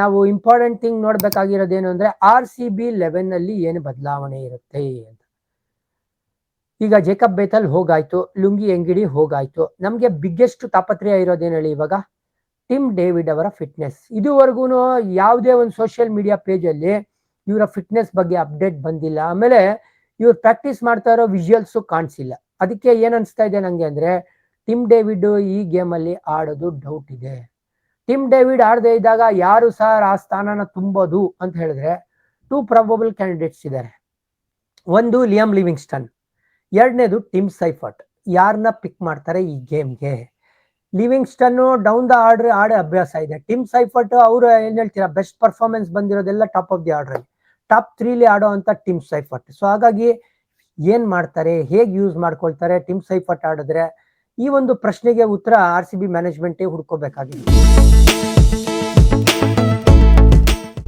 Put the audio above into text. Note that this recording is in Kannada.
ನಾವು ಇಂಪಾರ್ಟೆಂಟ್ ಥಿಂಗ್ ನೋಡ್ಬೇಕಾಗಿರೋದೇನು ಅಂದ್ರೆ RCB 11 ಅಲ್ಲಿ ಏನು ಬದಲಾವಣೆ ಇರುತ್ತೆ ಅಂತ. ಈಗ ಜೇಕಬ್ ಬೇತಲ್ ಹೋಗಾಯ್ತು, ಲುಂಗಿ ಎಂಗಿಡಿ ಹೋಗಾಯ್ತು. ನಮ್ಗೆ ಬಿಗ್ಗೆಸ್ಟ್ ತಾಪತ್ರೆಯ ಇರೋದೇನು ಹೇಳಿ ಇವಾಗ ಟಿಮ್ ಡೇವಿಡ್ ಅವರ ಫಿಟ್ನೆಸ್. ಇದುವರೆಗೂ ಯಾವುದೇ ಒಂದು ಸೋಷಿಯಲ್ ಮೀಡಿಯಾ ಪೇಜ್ ಅಲ್ಲಿ ಇವರ ಫಿಟ್ನೆಸ್ ಬಗ್ಗೆ ಅಪ್ಡೇಟ್ ಬಂದಿಲ್ಲ. ಆಮೇಲೆ ಇವ್ರು ಪ್ರಾಕ್ಟೀಸ್ ಮಾಡ್ತಾ ಇರೋ ವಿಜುವಲ್ಸ್ ಕಾಣಿಸಿಲ್ಲ. ಅದಕ್ಕೆ ಏನ್ ಅನ್ಸ್ತಾ ಇದೆ ನಂಗೆ ಅಂದ್ರೆ ಟಿಮ್ ಡೇವಿಡ್ ಈ ಗೇಮ್ ಅಲ್ಲಿ ಆಡೋದು ಡೌಟ್ ಇದೆ. ಟಿಮ್ ಡೇವಿಡ್ ಆಡದೇ ಇದ್ದಾಗ ಯಾರು ಸರ್ ಆ ಸ್ಥಾನನ ತುಂಬೋದು ಅಂತ ಹೇಳಿದ್ರೆ 2 ಪ್ರಾಬಬಲ್ ಕ್ಯಾಂಡಿಡೇಟ್ಸ್ ಇದ್ದಾರೆ. ಒಂದು ಲಿಯಾಮ್ ಲಿವಿಂಗ್ಸ್ಟನ್, ಎರಡನೇದು ಟಿಮ್ ಸೈಫರ್ಟ್. ಯಾರನ್ನ ಪಿಕ್ ಮಾಡ್ತಾರೆ ಈ ಗೇಮ್ಗೆ? ಲಿವಿಂಗ್ಸ್ಟನ್ ಡೌನ್ ದ ಆರ್ಡರ್ ಆಡೋ ಅಭ್ಯಾಸ ಇದೆ. ಟಿಮ್ ಸೈಫರ್ಟ್ ಅವರು ಏನ್ ಹೇಳ್ತೀರಾ ಬೆಸ್ಟ್ ಪರ್ಫಾರ್ಮೆನ್ಸ್ ಬಂದಿರೋದೆಲ್ಲ top of the order, top 3 ಆಡೋ ಅಂತ ಟಿಮ್ ಸೈಫರ್ಟ್. ಸೊ ಹಾಗಾಗಿ ಏನ್ ಮಾಡ್ತಾರೆ, ಹೇಗೆ ಯೂಸ್ ಮಾಡ್ಕೊಳ್ತಾರೆ ಟಿಮ್ ಸೈಫರ್ಟ್ ಆಡಿದ್ರೆ? ಈ ಒಂದು ಪ್ರಶ್ನೆಗೆ ಉತ್ತರ RCB ಮ್ಯಾನೇಜ್ಮೆಂಟೇ ಹುಡ್ಕೋಬೇಕಾಗಿದೆ.